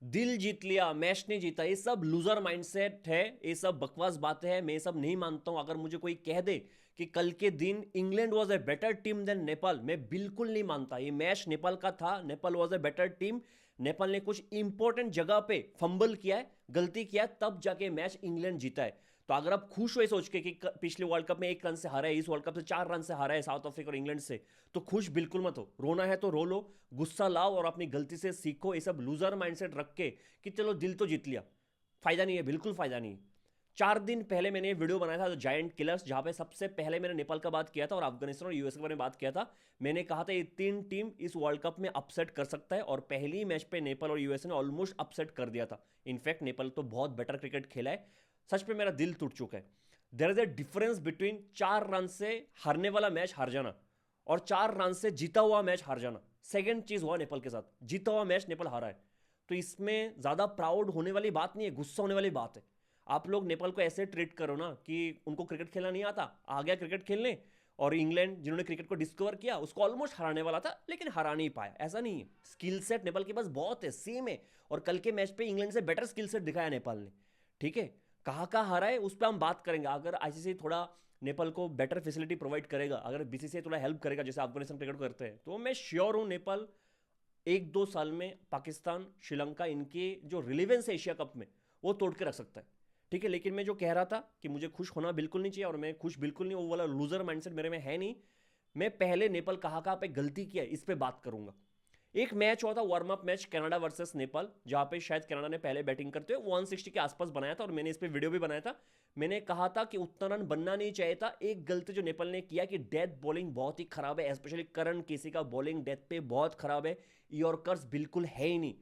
दिल जीत लिया, मैच नहीं जीता, ये सब लूजर माइंडसेट है, ये सब बकवास बातें हैं, मैं ये सब नहीं मानता हूं। अगर मुझे कोई कह दे कि कल के दिन England was a better team than Nepal, मैं बिल्कुल नहीं मानता। ये मैच नेपाल का था, Nepal was a better team. Nepal ने कुछ इंपॉर्टेंट जगह पे फंबल किया है, गलती किया है, तब जाके मैच इंग्लैंड जीता है। तो अगर आप खुश हुए सोच के कि पिछले वर्ल्ड कप में 1 रन से हारा है, इस वर्ल्ड कप से 4 रन से हारा है साउथ अफ्रीका और इंग्लैंड से, तो खुश बिल्कुल मत हो। रोना है तो रो लो, गुस्सा लाओ और अपनी गलती से सीखो। ये सब लूजर माइंडसेट रख के कि चलो दिल तो जीत लिया, फायदा नहीं है, बिल्कुल फायदा नहीं है। 4 दिन पहले मैंने वीडियो बनाया था जायंट किलर्स, जहां पे सबसे पहले मैंने नेपाल का बात किया था और अफगानिस्तान और यूएस के बारे में बात किया था। मैंने कहा था ये 3 टीम इस वर्ल्ड कप में अपसेट कर सकता है, और पहली मैच पे नेपाल और यूएस ने ऑलमोस्ट अपसेट कर दिया था। इनफैक्ट नेपाल तो बहुत बेटर क्रिकेट खेला है। सच पे मेरा दिल टूट चुका है। There is a difference between 4 run से हारने वाला मैच हार जाना और 4 रन से जीता हुआ मैच हार जाना। सेकेंड चीज हुआ नेपाल के साथ, जीता हुआ मैच नेपाल हारा है। तो इसमें ज्यादा प्राउड होने वाली बात नहीं है, गुस्सा होने वाली बात है। आप लोग नेपाल को ऐसे ट्रीट करो ना कि उनको क्रिकेट खेलना नहीं आता, आ गया क्रिकेट खेलने। और इंग्लैंड जिन्होंने क्रिकेट को डिस्कवर किया उसको ऑलमोस्ट हराने वाला था लेकिन हरा नहीं पाया, ऐसा नहीं है। स्किल सेट नेपाल के पास बहुत है, सेम है। और कल के मैच पे इंग्लैंड से बेटर स्किल सेट दिखाया नेपाल ने। ठीक है, कहाँ हारा है उस पर हम बात करेंगे। अगर आईसीसी थोड़ा नेपाल को बेटर फैसिलिटी प्रोवाइड करेगा, अगर बीसीसीआई थोड़ा हेल्प करेगा जैसे अफगानिस्तान क्रिकेट करते हैं, तो मैं श्योर हूं नेपाल 1-2 साल में पाकिस्तान, श्रीलंका, इनके जो रिलेवेंस है एशिया कप में, वो तोड़ के रख सकता है। ठीक है, लेकिन मैं जो कह रहा था कि मुझे खुश होना बिल्कुल नहीं चाहिए, और मैं खुश बिल्कुल नहीं, वो वाला लूजर माइंडसेट मेरे में है नहीं। मैं पहले नेपाल कहाँ पे गलती किया है इस पे बात करूंगा। एक मैच हुआ था, warm up match, Canada versus Nepal, जहां पे शायद कनाडा ने पहले बैटिंग करते हुए 160 के आसपास बनाया था, और मैंने इस पे वीडियो भी बनाया था। मैंने कहा था कि उतना रन बनना नहीं चाहिए था। एक गलती जो नेपाल ने किया कि डेथ बॉलिंग बहुत ही खराब है, स्पेशली करण केसी का बॉलिंग डेथ पे बहुत खराब है, यॉर्कर्स बिल्कुल है ही नहीं।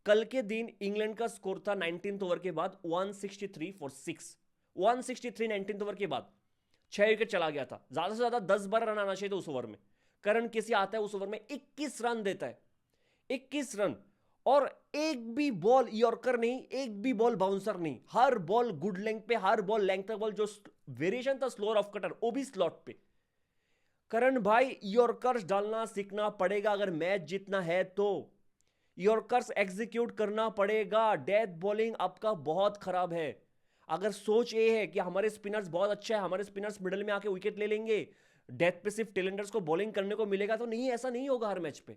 कल के दिन इंग्लैंड का स्कोर था 19th ओवर के बाद 163 फॉर 6, 163 19th ओवर के बाद 6 विकेट चला गया था। ज्यादा से ज्यादा 10-12 रन आना चाहिए था उस ओवर में। करण केसी आता है उस ओवर में 21 रन देता है, 21 रन। और एक भी बॉल यॉर्कर नहीं, एक भी बॉल बाउंसर नहीं, हर बॉल गुड लेंथ पे, हर बॉल लेंथ तक बॉल, जो वेरिएशन था स्लोअर ऑफ कटर वो भी स्लॉट पे। करण भाई यॉर्कर्स डालना सीखना पड़ेगा अगर मैच जीतना है तो। यॉर्कर्स एग्जीक्यूट करना पड़ेगा। डेथ बॉलिंग आपका बहुत खराब है। अगर सोच ये है कि हमारे स्पिनर्स बहुत अच्छा है, हमारे स्पिनर्स मिडल में आके विकेट ले लेंगे, डेथ पे सिर्फ टेलेंडर्स को बॉलिंग करने को मिलेगा, तो नहीं, ऐसा नहीं होगा हर मैच पे।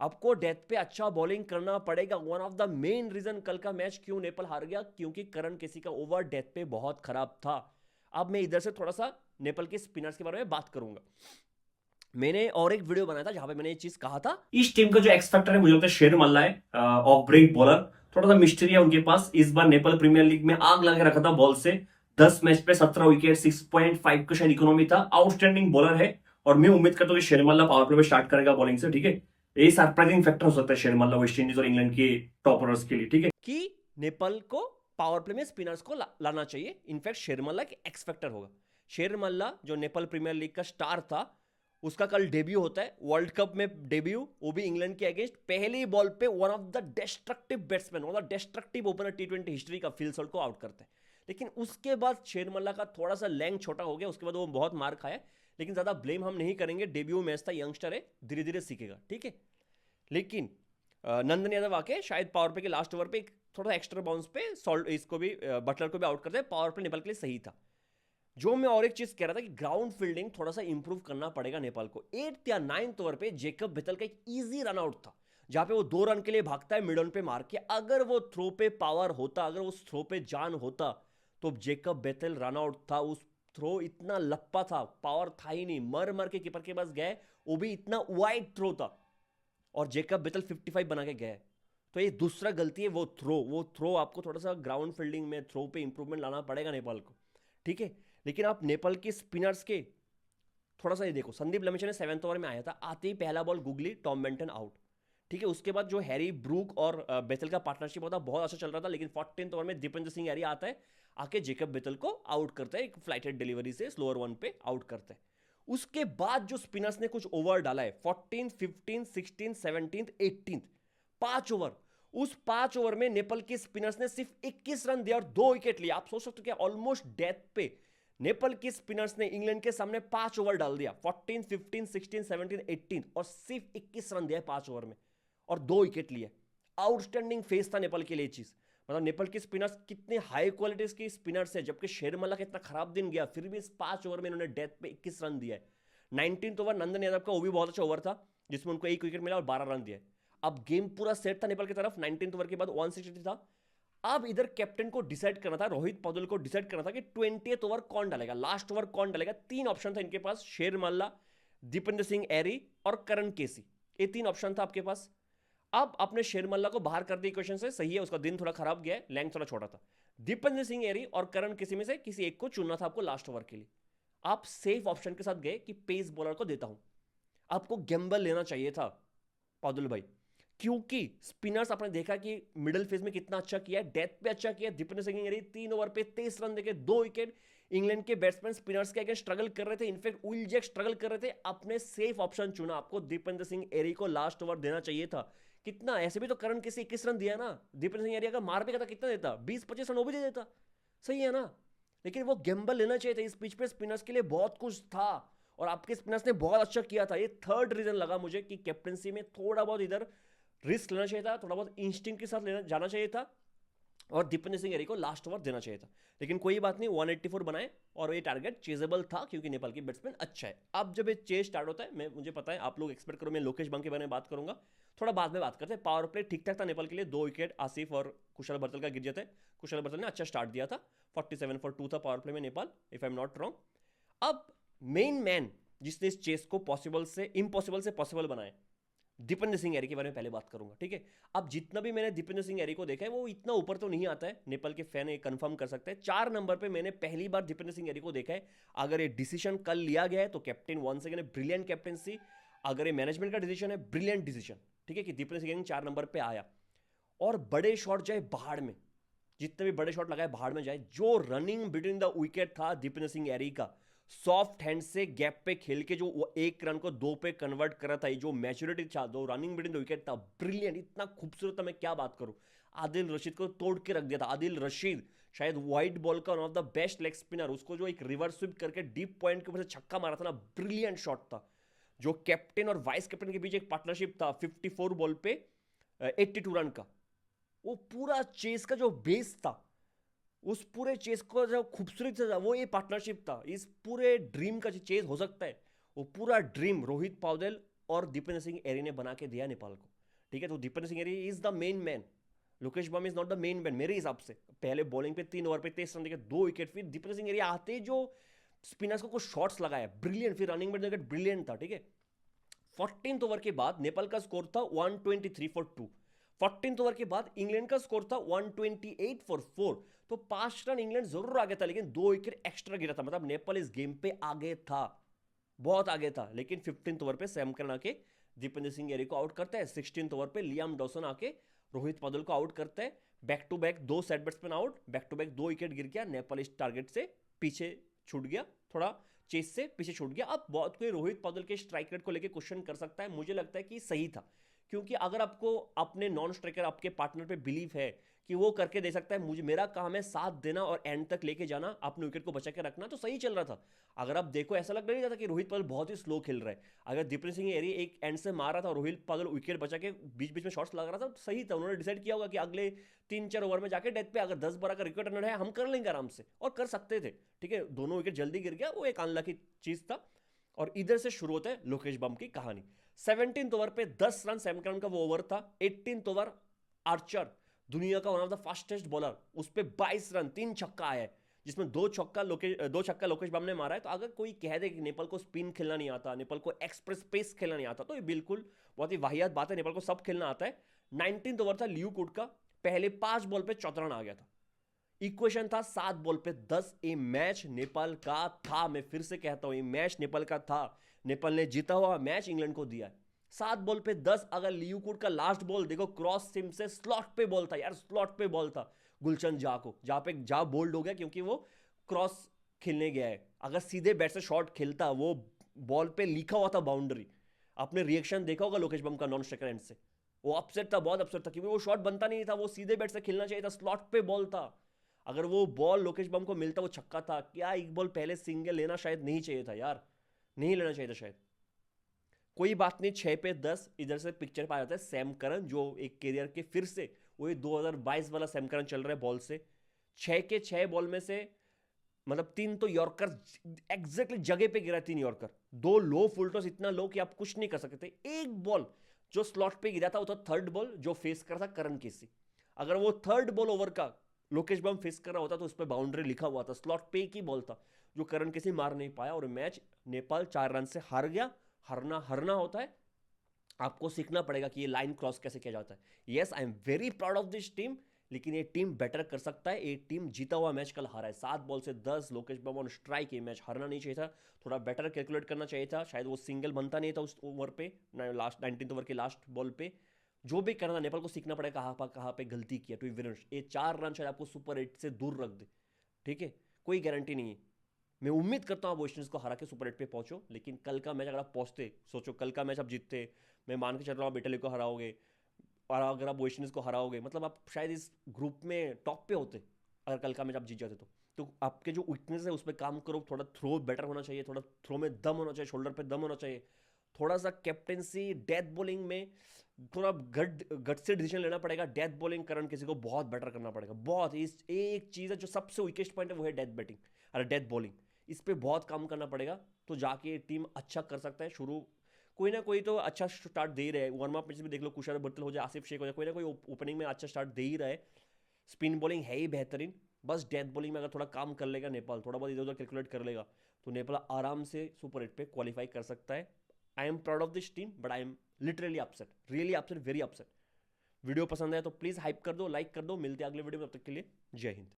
आपको डेथ पे अच्छा बॉलिंग करना पड़ेगा। One of the main reason कल का मैच क्यों नेपाल हार गया, क्योंकि करण केसी का ओवर डेथ पे बहुत खराब था। अब मैं इधर से थोड़ा सा नेपाल के स्पिनर्स के बारे में बात करूंगा। मैंने और एक वीडियो बनाया था जहां पे मैंने ये चीज कहा था, इस टीम का जो एक्स फैक्टर है मुझे लगता है शेर मल्ला है, ऑफ ब्रेक बॉलर। थोड़ा सा मिस्ट्री है उनके पास। इस बार नेपाल प्रीमियर लीग में आग लगा के रखा था बॉल से। 10 मैच पे 17 विकेट, 6.5 का शायद इकोनॉमी था। आउटस्टैंडिंग बॉलर है, और मैं उम्मीद करता हूँ कि शेर मल्ला पावर प्ले में स्टार्ट करेगा बॉलिंग से। ठीक है, ये सरप्राइजिंग फैक्टर हो सकता है शेर मल्ला वेस्ट इंडीज और इंग्लैंड के टॉप ऑर्डर्स के लिए। ठीक है, कि नेपाल को पावर प्ले में स्पिनर्स को लाना चाहिए। इनफैक्ट शेर मल्ला एक एक्स फैक्टर होगा। शेर मल्ला जो नेपाल प्रीमियर लीग का स्टार था, उसका कल डेब्यू होता है वर्ल्ड कप में, डेब्यू वो भी इंग्लैंड के अगेंस्ट। पहली बॉल पे one of the destructive batsman, one of the destructive opener T20 history का, फिल सॉल्ट को आउट करता है। लेकिन उसके बाद शेर मल्ला का थोड़ा सा लेंथ छोटा हो गया, उसके बाद वो बहुत मार खाया। लेकिन ज्यादा ब्लेम हम नहीं करेंगे, डेब्यू मैच था, यंगस्टर है, धीरे धीरे सीखेगा। ठीक है, लेकिन नंदन यादव आके शायद पावर प्ले के लास्ट ओवर पे थोड़ा एक्स्ट्रा बाउंस पे सॉल्ट इसको भी, बटलर को भी आउट करते हैं। पावर प्ले नेपाल के लिए सही था। जो मैं और एक चीज कह रहा था कि ग्राउंड फील्डिंग थोड़ा सा इंप्रूव करना पड़ेगा नेपाल को। 8th या 9th ओवर पे जेकब बेथल का एक इजी रन आउट था, जहां पे वो 2 रन के लिए भागता है मिड ऑन पे मार के। अगर वो थ्रो पे पावर होता, अगर उस थ्रो पे जान होता, तो जेकब बेथल रन आउट था। उस थ्रो इतना लप्पा था, पावर था ही नहीं, मर मर के कीपर के पास गए, वो भी इतना वाइड थ्रो था, और जेकब बेथल 55 बना के गए। तो ये दूसरा गलती है, वो थ्रो आपको थोड़ा सा ग्राउंड फील्डिंग में थ्रो पे इंप्रूवमेंट लाना पड़ेगा नेपाल को। ठीक है, लेकिन आप नेपाल के स्पिनर्स के थोड़ा सा ये देखो। संदीप लमेचा ने 7th ओवर में आया था, आते ही पहला ball googly, Tom Benton out. ठीक है, उसके बाद जो हैरी ब्रूक और बेथल का पार्टनरशिप होता बहुत अच्छा चल रहा था, लेकिन 14th ओवर में दीपेंद्र सिंह यारी आता है, आके जेकब बेथल को आउट करता है, एक फ्लाइटेड डिलीवरी से स्लोअर वन पे आउट करता है। उसके बाद जो स्पिनर्स ने कुछ ओवर डाला है, 14, 15, 16, 17, 18, 5 ओवर, उस 5 ओवर में नेपाल के स्पिनर्स ने सिर्फ 21 रन दिया और 2 विकेट लिया। आप सोच सकते हो क्या, ऑलमोस्ट डेथ पे नेपाल के स्पिनर्स ने इंग्लैंड के सामने 5 ओवर डाल दिया, 14, 15, 16, 17, 18, और सिर्फ 21 रन दिया 5 ओवर में, और 2 विकेट लिए। आउटस्टैंडिंग फेस था नेपाल के लिए चीज। मतलब नेपाल के स्पिनर्स कितने हाई क्वालिटी के स्पिनर्स है, जबकि शेरमल्ला का इतना खराब दिन गया फिर भी इस 5 ओवर में इन्होंने डेथ पे 21 रन दिया है। 19th ओवर नंदन यादव का वो भी बहुत अच्छा ओवर था जिसमें उनको 1 विकेट मिला और 12 रन दिए। अब गेम पूरा सेट था नेपाल की तरफ। 19th ओवर के बाद 163 था। अब इधर कैप्टन को डिसाइड करना था, रोहित पौडेल को डिसाइड करना था कि 20th ओवर कौन डालेगा, लास्ट ओवर कौन डालेगा। 3 ऑप्शन था इनके पास, शेरमल्ला, दीपेंद्र सिंह एरी और करण केसी। ये 3 ऑप्शन था आपके पास। अब आपने शेरमल्ला को बाहर कर दिया इक्वेशन से, सही है, उसका दिन थोड़ा खराब गया है, लेंथ थोड़ा छोटा था। दीपेंद्र सिंह एरी और करण केसी में से किसी एक को चुनना था आपको लास्ट ओवर के लिए। आप सेफ ऑप्शन के साथ गए कि पेस बॉलर को देता हूं। आपको गैम्बल लेना चाहिए था पौडुल भाई, क्योंकि स्पिनर्स आपने देखा कि मिडिल फेज में कितना अच्छा किया है, डेथ पे अच्छा किया। दीपेंद्र सिंह एरी 3 ओवर पे 23 रन देके 2 विकेट। इंग्लैंड के बैट्समैन स्पिनर्स के अगेंस्ट स्ट्रगल कर रहे थे, इनफैक्ट विल जैक स्ट्रगल कर रहे थे। अपने सेफ ऑप्शन चुना, आपको दीपेंद्र सिंह एरी को लास्ट ओवर देना चाहिए था। कितना, ऐसे भी तो करण किसी 21 रन दिया ना, दीपेंद्र सिंह एरी अगर मार भी करता कितना देता, 20-25 रन वो भी दे देता, सही है ना। लेकिन वो गैम्बल लेना चाहिए था, इस पिच पे स्पिनर्स के लिए बहुत कुछ था और आपके स्पिनर्स ने बहुत अच्छा किया था। ये थर्ड रीजन लगा मुझे कि कैप्टनसी में थोड़ा बहुत इधर रिस्क लेना चाहिए था, थोड़ा बहुत इंस्टिंक्ट के साथ लेना जाना चाहिए था और दीपेंद्र सिंह एरी को लास्ट ओवर देना चाहिए था। लेकिन कोई बात नहीं, 184 बनाए और ये टारगेट चेजेबल था क्योंकि नेपाल की बैट्समैन अच्छा है। अब जब ये चेज स्टार्ट होता है, मुझे पता है आप लोग एक्सपेक्ट करो मैं लोकेश बम के बारे में बात करूंगा, थोड़ा बाद में बात करते हैं। पावर प्ले ठीक ठाक था नेपाल के लिए, 2 विकेट आसिफ और कुशल बर्तल का गिर जाता है। कुशल बर्तल ने अच्छा स्टार्ट दिया था, 47 for 2 था पावर प्ले में Nepal, if I am not wrong. अब मेन मैन जिसने इस चेस को पॉसिबल से इम्पॉसिबल से पॉसिबल बनाया, दीपेंद्र सिंह एरी के बारे में पहले बात करूंगा, ठीक है। अब जितना भी मैंने दीपेंद्र सिंह एरी को देखा है वो इतना ऊपर तो नहीं आता है, नेपाल के फैन ये कंफर्म कर सकते हैं। 4 नंबर पे मैंने पहली बार दीपेंद्र सिंह एरी को देखा है। अगर ये डिसीजन कल लिया गया है तो captain once again brilliant captaincy, अगर ये मैनेजमेंट का डिसीजन है ब्रिलियंट डिसीजन, ठीक है, कि दीपेंद्र सिंह एरी 4 नंबर पे आया और बड़े शॉट जाए बाहर में, जितने भी बड़े शॉट लगाए बाहर में जाए। जो रनिंग बिटवीन द विकेट था दीपेंद्र सिंह एरी का, सॉफ्ट हैंड से गैप पे खेल के जो 1 रन को 2 पे कन्वर्ट करा था, ये जो मैच्योरिटी था, दो रनिंग बिटवीन द विकेट था, ब्रिलियंट, इतना खूबसूरत था, मैं क्या बात करूं। आदिल रशीद को तोड़ के रख दिया था। आदिल रशीद शायद व्हाइट बॉल का one of the best leg spinner, उसको जो एक रिवर्स स्वीप करके डीप पॉइंट के ऊपर से छक्का मारा था ना, ब्रिलियंट शॉट था। जो कैप्टन और वाइस कैप्टन के बीच एक पार्टनरशिप था 54 बॉल पे 82 रन का, वो पूरा चेस का जो बेस था, उस पूरे चेस को जो खूबसूरत था वो ये पार्टनरशिप था। इस पूरे ड्रीम का जो चेस हो सकता है, वो पूरा ड्रीम रोहित पौडेल और दीपेंद्र सिंह एरी ने बना के दिया नेपाल को, ठीक है। तो Dipendra Singh Airee is the main man, Lokesh Bam is not the main man मेरे हिसाब से। पहले बॉलिंग पे 3 ओवर पे 23 रन देके 2 विकेट, फिर दीपेंद्र सिंह एरी आते जो स्पिनर्स को कुछ शॉट्स लगाया ब्रिलियंट, फिर रनिंग में विकेट ब्रिलियंट था, ठीक है। 14th ओवर के बाद नेपाल का स्कोर था 123 for 2। 14th ओवर के बाद इंग्लैंड का स्कोर था 128 for 4। तो 5 रन इंग्लैंड जरूर आगे था, लेकिन 2 विकेट एक्स्ट्रा गिरा था, मतलब नेपाल इस गेम पे आगे था, बहुत आगे था। लेकिन 15th ओवर पे सैम करन आके दीपेंद्र सिंह एरी को आउट करता है। 16th ओवर पे लियाम डॉसन आके रोहित पौडेल को आउट करता है। Back to back 2 set batsman out, back to back 2 wicket गिर गया। नेपाल इस टारगेट से पीछे छूट गया, थोड़ा चेस से पीछे छूट गया। अब बहुत कोई रोहित पौडेल के स्ट्राइक रेट को लेकर क्वेश्चन कर सकता है, मुझे लगता है कि सही था, क्योंकि अगर आपको अपने नॉन स्ट्राइकर आपके पार्टनर पे बिलीव है कि वो करके दे सकता है, मुझे मेरा काम है साथ देना और एंड तक लेके जाना, अपने विकेट को बचा के रखना, तो सही चल रहा था। अगर आप देखो ऐसा लग नहीं रहा था कि रोहित पौडेल बहुत ही स्लो खेल रहा है। अगर दीपेंद्र सिंह एरी एक एंड से मार रहा था और रोहित पौडेल विकेट बचा के बीच बीच में शॉट्स लगा रहा था, तो सही था। उन्होंने डिसाइड किया होगा कि अगले 3-4 ओवर में जाके डेथ पे अगर 10-12 का विकेट रन है हम कर लेंगे आराम से, और कर सकते थे, ठीक है। दोनों विकेट जल्दी गिर गया, वो एक अनलकी चीज था। और इधर से शुरू होता है लोकेश बम की कहानी। 17th ओवर पे 10 रन सैम करन का वो ओवर था। 18th ओवर आर्चर, दुनिया का one of the fastest bowler, उस पर 22 रन 3 छक्का आया है, जिसमें 2 छक्का लोकेश बम ने मारा है। तो अगर कोई कह दे कि नेपाल को स्पिन खेलना नहीं आता, नेपाल को एक्सप्रेस पेस खेलना नहीं आता, तो ये बिल्कुल बहुत ही वाहियात बात है। नेपाल को सब खेलना आता है। 19th ओवर था लियू कुड का, पहले 5 बॉल पे 14 रन आ गया था। इक्वेशन था 7 बॉल पे 10। ये मैच नेपाल का था, मैं फिर से कहता हूं ये मैच नेपाल का था। नेपाल ने जीता हुआ मैच इंग्लैंड को दिया है। 7 बॉल पे 10। अगर लियूकुड का लास्ट बॉल देखो, क्रॉस सिम से स्लॉट पे बॉल था यार, स्लॉट पे बॉल था गुलचंद जा को, जहां बोल्ड हो गया क्योंकि वो क्रॉस खेलने गया है। अगर सीधे बैट से शॉट खेलता, वो बॉल पे लिखा हुआ था बाउंड्री। आपने रिएक्शन देखा होगा लोकेश बम का नॉन स्ट्राइकर एंड से, वो अपसेट था, बहुत अपसेट था, क्योंकि वो शॉट बनता नहीं था, वो सीधे बैट से खेलना चाहिए था, स्लॉट पे बॉल था। अगर वो बॉल लोकेश बम को मिलता, वो छक्का था। क्या एक बॉल पहले सिंगल लेना शायद नहीं चाहिए था यार, नहीं लेना चाहिए था शायद। कोई बात नहीं, 6 पे 10 इधर से पिक्चर पे आ जाता है सैम करन, जो एक कैरियर के फिर से वही 2022 वाला सैम करन चल रहा है बॉल से। 6 के 6 बॉल में से मतलब 3 तो यॉर्कर एग्जैक्टली जगह पे गिरा, 3 यॉर्कर, 2 लो फुल टॉस, इतना लो कि आप कुछ नहीं कर सकते। एक बॉल जो स्लॉट पे गिरा था वो था थर्ड बॉल, जो फेस कर रहा था करण केसी। अगर वो थर्ड बॉल ओवर का लोकेश बम फेस कर रहा होता तो उस पर बाउंड्री लिखा हुआ था, स्लॉट पे एक ही बॉल था जो करण केसी मार नहीं पाया, और मैच नेपाल 4 रन से हार गया। हारना हारना होता है, आपको सीखना पड़ेगा कि ये लाइन क्रॉस कैसे किया जाता है। Yes, I am very proud of this team, लेकिन ये टीम बेटर कर सकता है। ये टीम जीता हुआ मैच कल हारा है, 7 बॉल से 10, लोकेश बम ऑन स्ट्राइक। ये मैच हारना नहीं चाहिए था, थोड़ा बेटर कैलकुलेट करना चाहिए था, शायद वो सिंगल बनता नहीं था उस ओवर पे, लास्ट 19th ओवर के लास्ट बॉल पे। जो भी करना, नेपाल को सीखना पड़ेगा कहाँ पे गलती किया टू विन। ये 4 रन शायद आपको सुपर 8 से दूर रख दे, ठीक है, कोई गारंटी नहीं है। मैं उम्मीद करता हूँ आप वेस्ट इंडीज को हरा के सुपर 8 पे पहुंचो, लेकिन कल का मैच अगर आप पहुंचते, सोचो कल का मैच आप जीतते, मैं मान के चल रहा हूँ आप इटली को हराओगे, और अगर आप वेस्ट इंडीज को हराओगे मतलब आप शायद इस ग्रुप में टॉप पे होते, अगर कल का मैच आप जीत जाते तो आपके जो वीकनेस है उस पर काम करो, थोड़ा थ्रो बेटर होना चाहिए, थोड़ा थ्रो में दम होना चाहिए, शोल्डर पे दम होना चाहिए, थोड़ा सा कैप्टेंसी डेथ बॉलिंग में थोड़ा गट से डिसीजन लेना पड़ेगा। डेथ बॉलिंग करण किसी को बहुत बेटर करना पड़ेगा, बहुत। इस एक चीज़ है जो सबसे वीकेस्ट पॉइंट है, वो है डेथ बैटिंग, अरे डेथ बॉलिंग, इस पर बहुत काम करना पड़ेगा, तो जाके टीम अच्छा कर सकता है। शुरू कोई ना कोई तो अच्छा स्टार्ट दे ही रहा है, वार्म अप मैच भी देख लो, कुशार बत्तल हो जाए, आसिफ शेख हो जाए, कोई ना कोई ओपनिंग में अच्छा स्टार्ट दे ही रहा है। स्पिन बॉलिंग है ही बेहतरीन, बस डेथ बॉलिंग में अगर थोड़ा काम कर लेगा नेपाल, थोड़ा बहुत इधर उधर कैलकुलेट कर लेगा, तो नेपाल आराम से सुपर 8 पे क्वालिफाई कर सकता है। I am proud of this team, but I am literally upset, really upset, very upset. Video पसंद आया तो प्लीज़ हाइप कर दो, लाइक कर दो, मिलते हैं अगले वीडियो में, तब तक के लिए जय हिंद।